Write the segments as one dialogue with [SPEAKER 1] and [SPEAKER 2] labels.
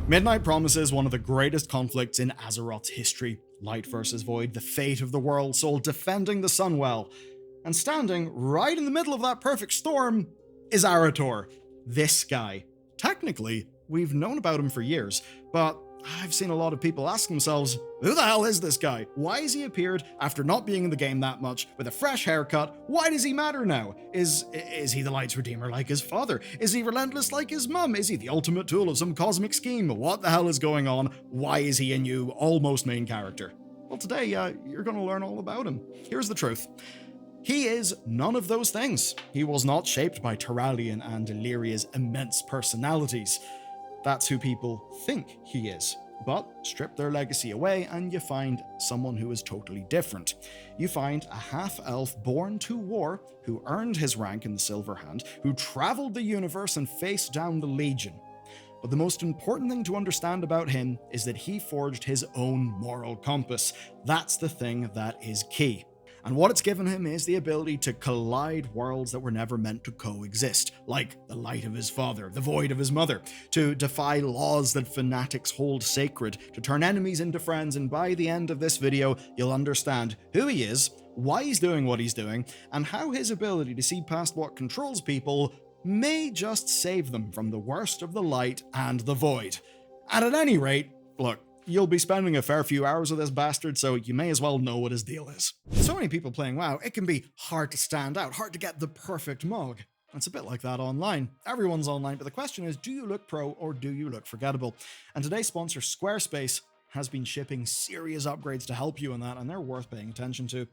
[SPEAKER 1] Midnight promises one of the greatest conflicts in Azeroth's history. Light versus Void, the fate of the World Soul defending the Sunwell. And standing right in the middle of that perfect storm is Arator. This guy. Technically, we've known about him for years, but I've seen a lot of people ask themselves, who the hell is this guy? Why has he appeared after not being in the game that much, with a fresh haircut? Why does he matter now? Is he the Light's Redeemer like his father? Is he relentless like his mum? Is he the ultimate tool of some cosmic scheme? What the hell is going on? Why is he a new, almost main character? Well, today, you're going to learn all about him. Here's the truth. He is none of those things. He was not shaped by Turalyon and Alleria's immense personalities. That's who people think he is. But strip their legacy away and you find someone who is totally different. You find a half-elf born to war, who earned his rank in the Silver Hand, who traveled the universe and faced down the Legion. But the most important thing to understand about him is that he forged his own moral compass. That's the thing that is key. And what it's given him is the ability to collide worlds that were never meant to coexist, like the light of his father, the void of his mother, to defy laws that fanatics hold sacred, to turn enemies into friends, and by the end of this video, you'll understand who he is, why he's doing what he's doing, and how his ability to see past what controls people may just save them from the worst of the light and the void. And at any rate, look, you'll be spending a fair few hours with this bastard, so you may as well know what his deal is. So many people playing WoW, it can be hard to stand out, hard to get the perfect mog. It's a bit like that online. Everyone's online, but the question is, do you look pro or do you look forgettable? And today's sponsor, Squarespace, has been shipping serious upgrades to help you in that, and they're worth paying attention to.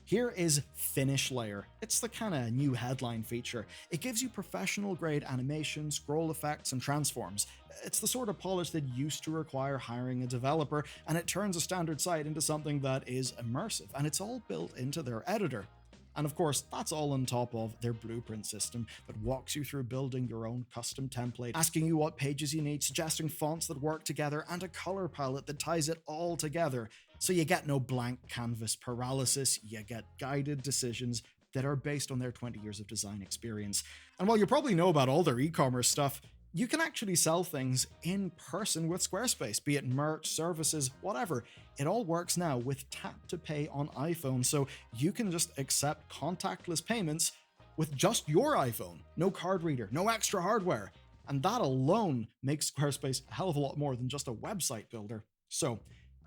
[SPEAKER 1] Here is Finish Layer. It's the kind of new headline feature. It gives you professional grade animation, scroll effects, and transforms. It's the sort of polish that used to require hiring a developer, and it turns a standard site into something that is immersive, and it's all built into their editor. And of course, that's all on top of their blueprint system that walks you through building your own custom template, asking you what pages you need, suggesting fonts that work together, and a color palette that ties it all together. So you get no blank canvas paralysis, you get guided decisions that are based on their 20 years of design experience. And while you probably know about all their e-commerce stuff, you can actually sell things in person with Squarespace, be it merch, services, whatever. It all works now with tap to pay on iPhone, so you can just accept contactless payments with just your iPhone. No card reader, no extra hardware. And that alone makes Squarespace a hell of a lot more than just a website builder. So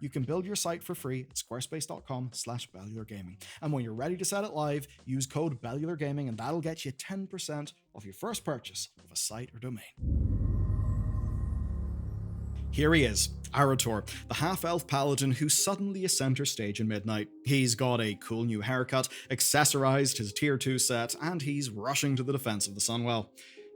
[SPEAKER 1] you can build your site for free at squarespace.com/BellularGaming. And when you're ready to set it live, use code BellularGaming and that'll get you 10% off your first purchase of a site or domain. Here he is, Arator, the half-elf paladin who suddenly is center stage in Midnight. He's got a cool new haircut, accessorized his tier 2 set, and he's rushing to the defense of the Sunwell.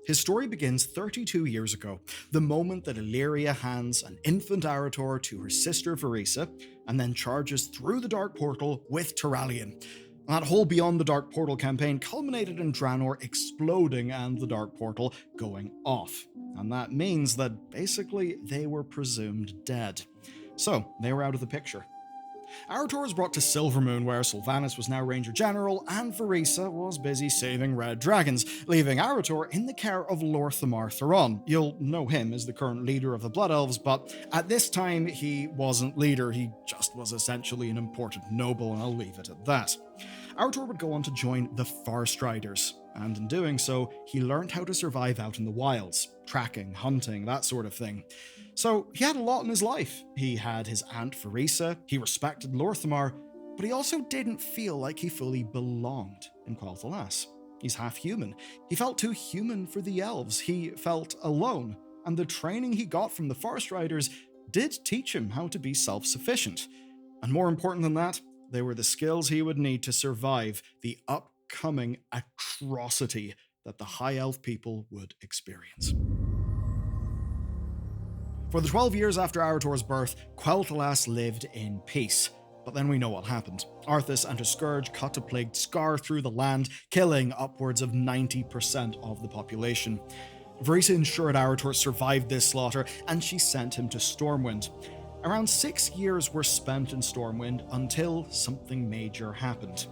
[SPEAKER 1] His story begins 32 years ago, the moment that Alleria hands an infant Arator to her sister Verisa, and then charges through the Dark Portal with Turalyon. That whole Beyond the Dark Portal campaign culminated in Draenor exploding and the Dark Portal going off. And that means that basically they were presumed dead. So they were out of the picture. Arator was brought to Silvermoon, where Sylvanas was now Ranger General, and Verisa was busy saving red dragons, leaving Arator in the care of Lorthamar Theron. You'll know him as the current leader of the Blood Elves, but at this time he wasn't leader, he just was essentially an important noble, and I'll leave it at that. Arator would go on to join the Farstriders, and in doing so, he learned how to survive out in the wilds, tracking, hunting, that sort of thing. So he had a lot in his life. He had his aunt Verisa, he respected Lorthamar, but he also didn't feel like he fully belonged in Quel'Thalas. He's half human. He felt too human for the elves. He felt alone, and the training he got from the Farstriders did teach him how to be self-sufficient. And more important than that, they were the skills he would need to survive the upcoming atrocity that the High Elf people would experience. For the 12 years after Arator's birth, Quel'Thalas lived in peace. But then we know what happened. Arthas and her Scourge cut a plagued scar through the land, killing upwards of 90% of the population. Verisa ensured Arator survived this slaughter, and she sent him to Stormwind. Around 6 years were spent in Stormwind until something major happened.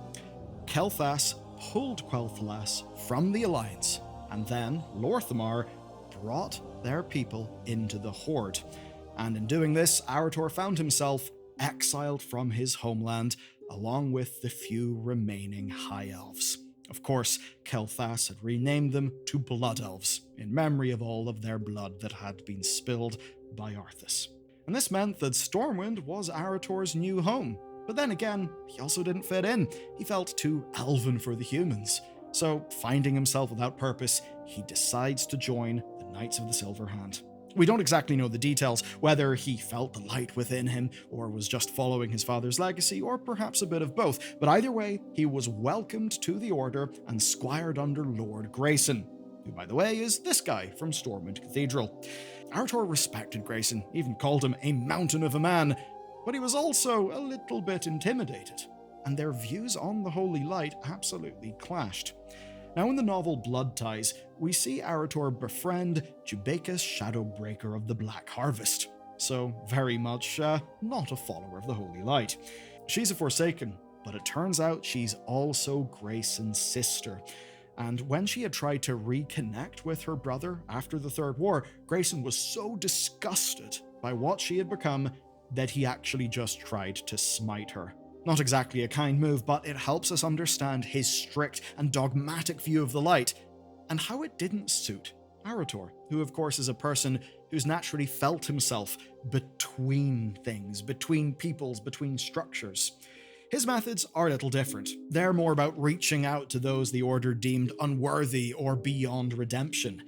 [SPEAKER 1] Kel'Thas pulled Quel'Thalas from the Alliance, and then Lorthamar brought their people into the Horde. And in doing this, Arator found himself exiled from his homeland, along with the few remaining High Elves. Of course, Kel'Thas had renamed them to Blood Elves, in memory of all of their blood that had been spilled by Arthas. And this meant that Stormwind was Arator's new home. But then again, he also didn't fit in. He felt too elven for the humans. So, finding himself without purpose, he decides to join the Knights of the Silver Hand. We don't exactly know the details, whether he felt the light within him, or was just following his father's legacy, or perhaps a bit of both. But either way, he was welcomed to the Order and squired under Lord Grayson, who, by the way, is this guy from Stormwind Cathedral. Arator respected Grayson, even called him a mountain of a man, but he was also a little bit intimidated, and their views on the Holy Light absolutely clashed. Now, in the novel Blood Ties, we see Arator befriend Jubeica's Shadowbreaker of the Black Harvest, so very much not a follower of the Holy Light. She's a Forsaken, but it turns out she's also Grayson's sister. And when she had tried to reconnect with her brother after the Third War, Grayson was so disgusted by what she had become that he actually just tried to smite her. Not exactly a kind move, but it helps us understand his strict and dogmatic view of the light, and how it didn't suit Arator, who of course is a person who's naturally felt himself between things, between peoples, between structures. His methods are a little different. They're more about reaching out to those the Order deemed unworthy or beyond redemption.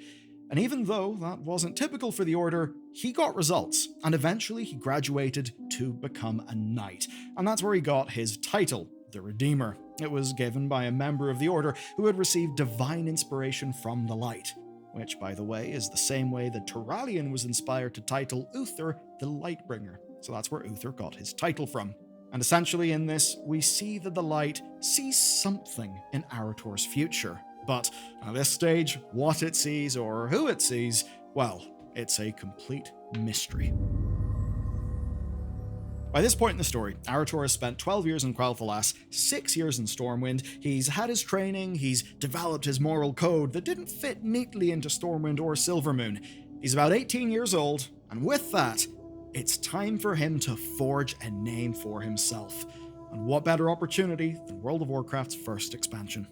[SPEAKER 1] And even though that wasn't typical for the Order, he got results, and eventually he graduated to become a knight. And that's where he got his title, the Redeemer. It was given by a member of the Order who had received divine inspiration from the light, which, by the way, is the same way that Turalyon was inspired to title Uther the Lightbringer. So that's where Uther got his title from. And essentially in this, we see that the light sees something in Arator's future. But at this stage, what it sees or who it sees, well, it's a complete mystery. By this point in the story, Arator has spent 12 years in Quel'Thalas, 6 years in Stormwind. He's had his training, he's developed his moral code that didn't fit neatly into Stormwind or Silvermoon. He's about 18 years old, and with that, it's time for him to forge a name for himself. And what better opportunity than World of Warcraft's first expansion?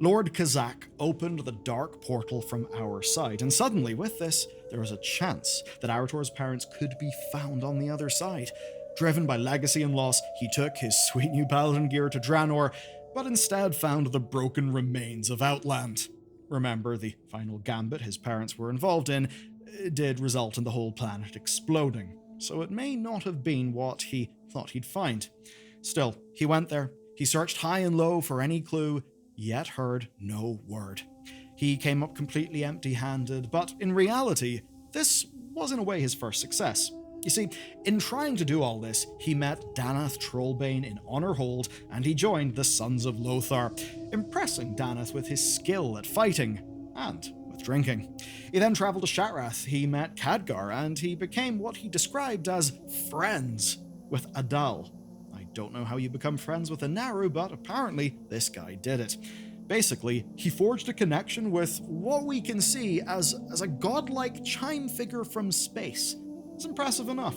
[SPEAKER 1] Lord Kazak opened the dark portal from our side, and suddenly, with this, there was a chance that Arator's parents could be found on the other side. Driven by legacy and loss, he took his sweet new paladin gear to Draenor, but instead found the broken remains of Outland. Remember, the final gambit his parents were involved in did result in the whole planet exploding, so it may not have been what he thought he'd find. Still, he went there, he searched high and low for any clue, yet heard no word. He came up completely empty-handed, but in reality, this was in a way his first success. You see, in trying to do all this, he met Danath Trollbane in Honorhold, and he joined the Sons of Lothar, impressing Danath with his skill at fighting, and with drinking. He then travelled to Shattrath, he met Khadgar, and he became what he described as friends with Adal. I don't know how you become friends with a Naru, but apparently this guy did it. Basically, he forged a connection with what we can see as a godlike chime figure from space. It's impressive enough.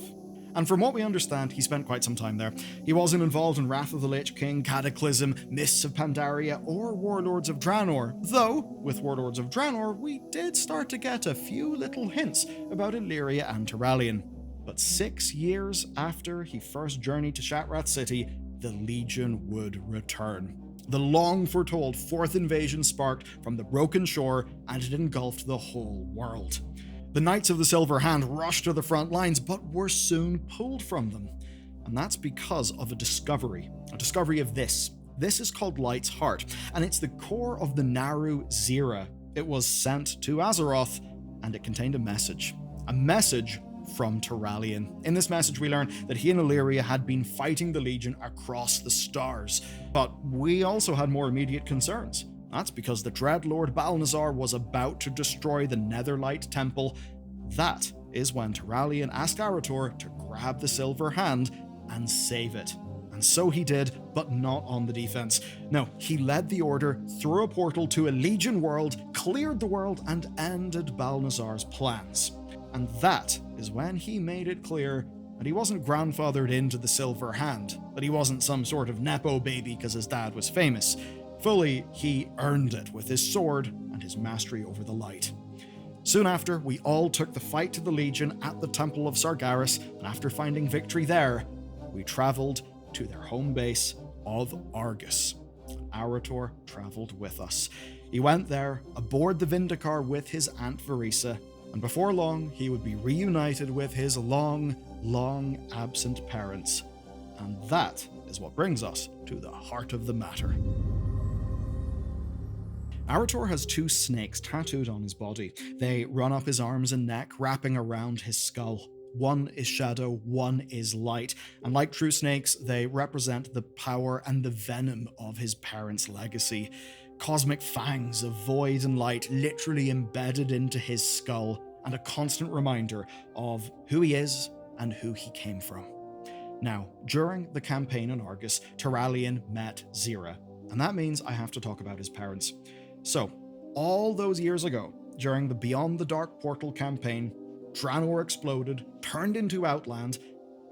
[SPEAKER 1] And from what we understand, he spent quite some time there. He wasn't involved in Wrath of the Lich King, Cataclysm, Mists of Pandaria, or Warlords of Draenor, though, with Warlords of Draenor, we did start to get a few little hints about Alleria and Turalyon. But 6 years after he first journeyed to Shattrath City, the Legion would return. The long-foretold fourth invasion sparked from the broken shore, and it engulfed the whole world. The Knights of the Silver Hand rushed to the front lines, but were soon pulled from them. And that's because of a discovery of this. This is called Light's Heart, and it's the core of the Naru Zira. It was sent to Azeroth, and it contained a message from Turalyon. In this message, we learn that he and Alleria had been fighting the Legion across the stars. But we also had more immediate concerns. That's because the Dread Lord Balnazar was about to destroy the Netherlight Temple. That is when Turalyon asked Arator to grab the Silver Hand and save it. And And so he did, but not on the defense. No, he led the Order through a portal to a Legion world, cleared the world, and ended Balnazar's plans. And that is when he made it clear that he wasn't grandfathered into the Silver Hand, that he wasn't some sort of Nepo baby because his dad was famous. Fully, he earned it with his sword and his mastery over the light. Soon after, we all took the fight to the Legion at the Temple of Sargeras, and after finding victory there, we traveled to their home base of Argus. Arator traveled with us. He went there, aboard the Vindicar with his Aunt Verisa, and before long, he would be reunited with his long absent parents. And that is what brings us to the heart of the matter. Arator has 2 snakes tattooed on his body. They run up his arms and neck, wrapping around his skull. One is shadow, one is light, and like true snakes, they represent the power and the venom of his parents' legacy. Cosmic fangs of void and light literally embedded into his skull, and a constant reminder of who he is and who he came from. Now, during the campaign on Argus, Turalyon met Zira, and that means I have to talk about his parents. So, all those years ago, during the Beyond the Dark Portal campaign, Draenor exploded, turned into Outland,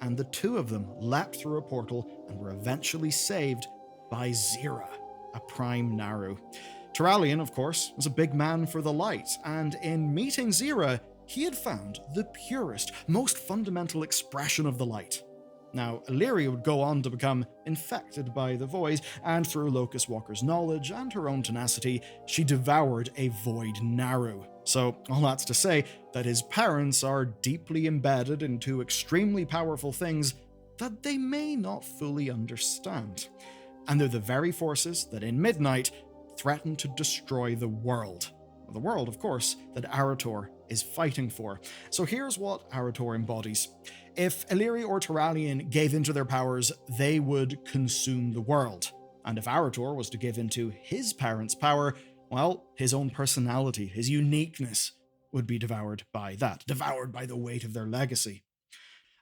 [SPEAKER 1] and the 2 of them leapt through a portal and were eventually saved by Zira, a prime Naru. Turalyon, of course, was a big man for the light, and in meeting Zira, he had found the purest, most fundamental expression of the light. Now, Alleria would go on to become infected by the void, and through Locust Walker's knowledge and her own tenacity, she devoured a void Naru. So, all that's to say that his parents are deeply embedded into extremely powerful things that they may not fully understand. And they're the very forces that in Midnight threaten to destroy the world. The world, of course, that Arator is fighting for. So here's what Arator embodies. If Alleria or Turalyon gave into their powers, they would consume the world. And if Arator was to give into his parents' power, well, his own personality, his uniqueness, would be devoured by that, devoured by the weight of their legacy.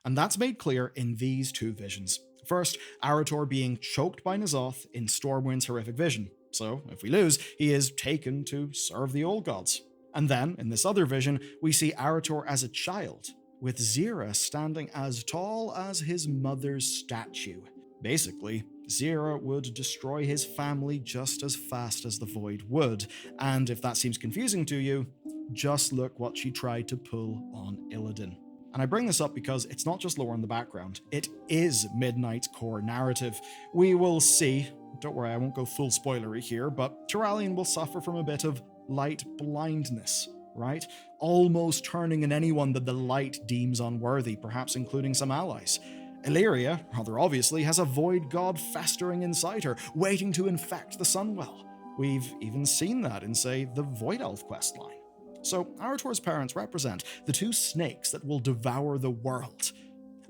[SPEAKER 1] And that's made clear in these 2 visions. First, Arator being choked by N'Zoth in Stormwind's horrific vision. So, if we lose, he is taken to serve the old gods. And then, in this other vision, we see Arator as a child, with Zira standing as tall as his mother's statue. Basically, Zira would destroy his family just as fast as the Void would, and if that seems confusing to you, just look what she tried to pull on Illidan. And I bring this up because it's not just lore in the background, it is Midnight's core narrative. We will see, don't worry, I won't go full spoilery here, but Turalyon will suffer from a bit of light blindness, right? Almost turning in anyone that the light deems unworthy, perhaps including some allies. Alleria, rather obviously, has a void god festering inside her, waiting to infect the Sunwell. We've even seen that in, say, the Void Elf questline. So, Arator's parents represent the 2 snakes that will devour the world.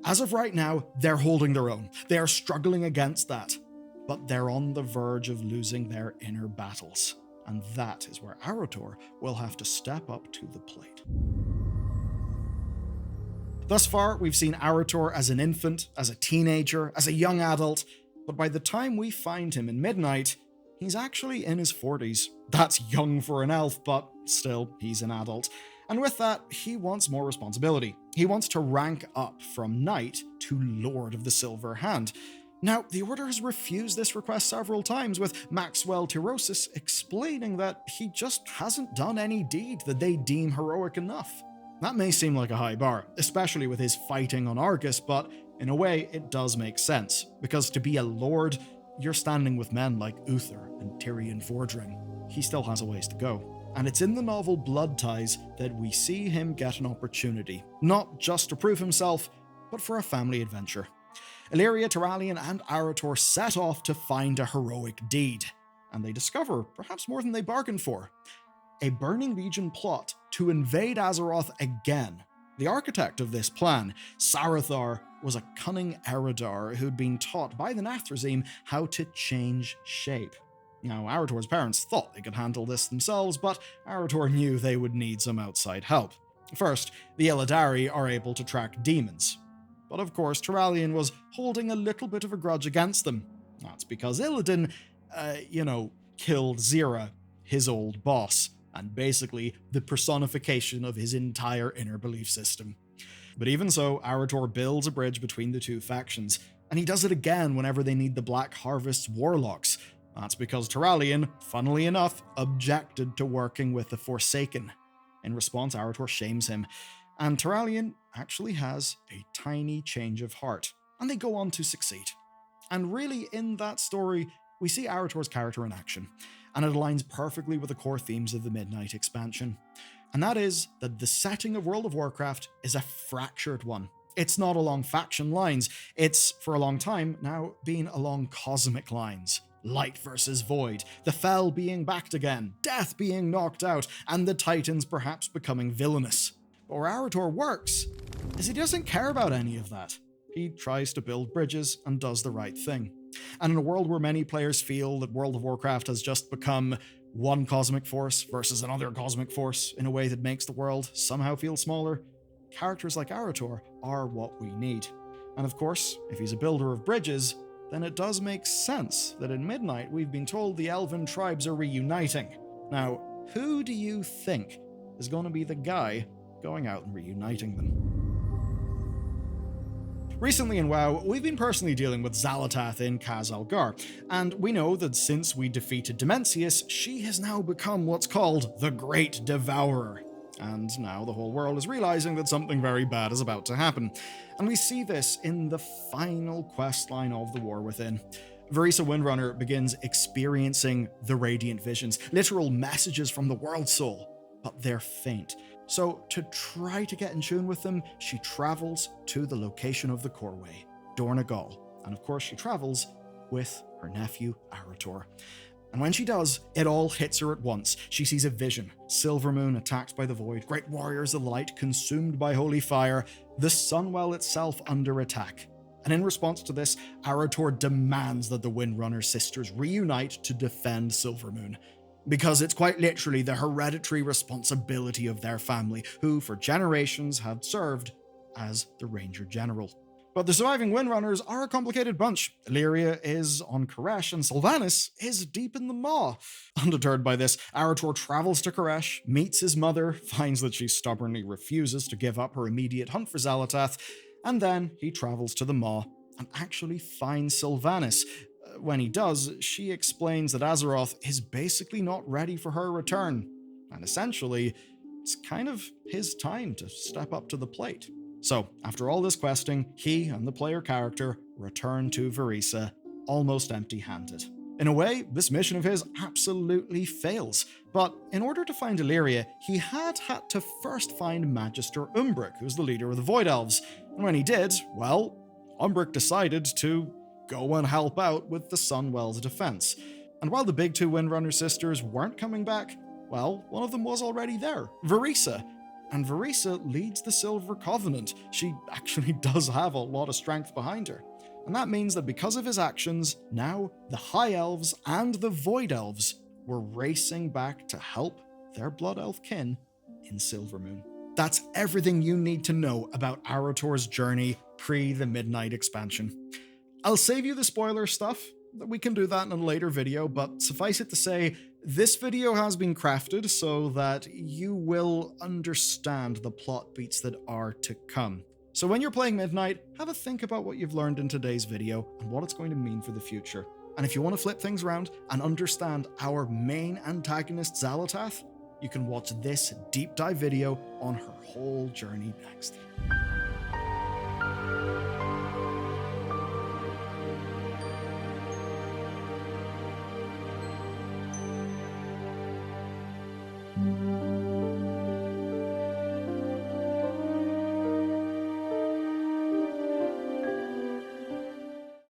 [SPEAKER 1] As of right now, they're holding their own. They are struggling against that. But they're on the verge of losing their inner battles. And that is where Arator will have to step up to the plate. Thus far, we've seen Arator as an infant, as a teenager, as a young adult, but by the time we find him in Midnight, he's actually in his 40s. That's young for an elf, but still, he's an adult. And with that, he wants more responsibility. He wants to rank up from Knight to Lord of the Silver Hand. Now, the Order has refused this request several times, with Maxwell Tyrosus explaining that he just hasn't done any deed that they deem heroic enough. That may seem like a high bar, especially with his fighting on Argus, but in a way, it does make sense, because to be a lord, you're standing with men like Uther and Tyrion Fordring. He still has a ways to go. And it's in the novel Blood Ties that we see him get an opportunity, not just to prove himself, but for a family adventure. Alleria, Turalyon, and Arator set off to find a heroic deed, and they discover perhaps more than they bargained for. A Burning Legion plot to invade Azeroth again. The architect of this plan, Sarathar, was a cunning Eridar who'd been taught by the Nathrezim how to change shape. Now, Arator's parents thought they could handle this themselves, but Arator knew they would need some outside help. First, the Illidari are able to track demons. But of course, Turalyon was holding a little bit of a grudge against them. That's because Illidan, killed Zira, his old boss, and basically the personification of his entire inner belief system. But even so, Arator builds a bridge between the two factions, and he does it again whenever they need the Black Harvest's warlocks. That's because Turalyon, funnily enough, objected to working with the Forsaken. In response, Arator shames him, and Turalyon actually has a tiny change of heart, and they go on to succeed. And really, in that story, we see Arator's character in action, and it aligns perfectly with the core themes of the Midnight expansion. And that is that the setting of World of Warcraft is a fractured one. It's not along faction lines, it's, for a long time now, been along cosmic lines. Light versus void, the Fel being backed again, death being knocked out, and the Titans perhaps becoming villainous. But where Arator works is he doesn't care about any of that. He tries to build bridges and does the right thing. And in a world where many players feel that World of Warcraft has just become one cosmic force versus another cosmic force in a way that makes the world somehow feel smaller, characters like Arator are what we need. And of course, if he's a builder of bridges, then it does make sense that in Midnight we've been told the Elven tribes are reuniting. Now, who do you think is going to be the guy going out and reuniting them? Recently in WoW, we've been personally dealing with Xal'atath in Khaz Algar, and we know that since we defeated Dimensius, she has now become what's called the Great Devourer. And now the whole world is realizing that something very bad is about to happen. And we see this in the final questline of The War Within. Verisa Windrunner begins experiencing the Radiant Visions, literal messages from the World Soul, but they're faint. So to try to get in tune with them, she travels to the location of the Coreway, Dornagal. And of course she travels with her nephew Arator. And when she does, it all hits her at once. She sees a vision, Silvermoon attacked by the Void, great warriors of the light consumed by holy fire, the Sunwell itself under attack. And in response to this, Arator demands that the Windrunner sisters reunite to defend Silvermoon. Because it's quite literally the hereditary responsibility of their family, who for generations have served as the Ranger General. But the surviving Windrunners are a complicated bunch. Alleria is on Koresh, and Sylvanas is deep in the Maw. Undeterred by this, Arator travels to Koresh, meets his mother, finds that she stubbornly refuses to give up her immediate hunt for Xal'atath, and then he travels to the Maw and actually finds Sylvanas. When he does, she explains that Azeroth is basically not ready for her return, and essentially, it's kind of his time to step up to the plate. So, after all this questing, he and the player character return to Verisa, almost empty-handed. In a way, this mission of his absolutely fails, but in order to find Alleria, he had to first find Magister Umbric, who's the leader of the Void Elves, and when he did, well, Umbric decided to go and help out with the Sunwell's defense. And while the big two Windrunner sisters weren't coming back, well, one of them was already there, Verisa. And Verisa leads the Silver Covenant. She actually does have a lot of strength behind her. And that means that because of his actions, now the High Elves and the Void Elves were racing back to help their Blood Elf kin in Silvermoon. That's everything you need to know about Arator's journey pre the Midnight expansion. I'll save you the spoiler stuff. We can do that in a later video, but suffice it to say, this video has been crafted so that you will understand the plot beats that are to come. So when you're playing Midnight, have a think about what you've learned in today's video and what it's going to mean for the future. And if you want to flip things around and understand our main antagonist Xal'atath, you can watch this deep dive video on her whole journey next.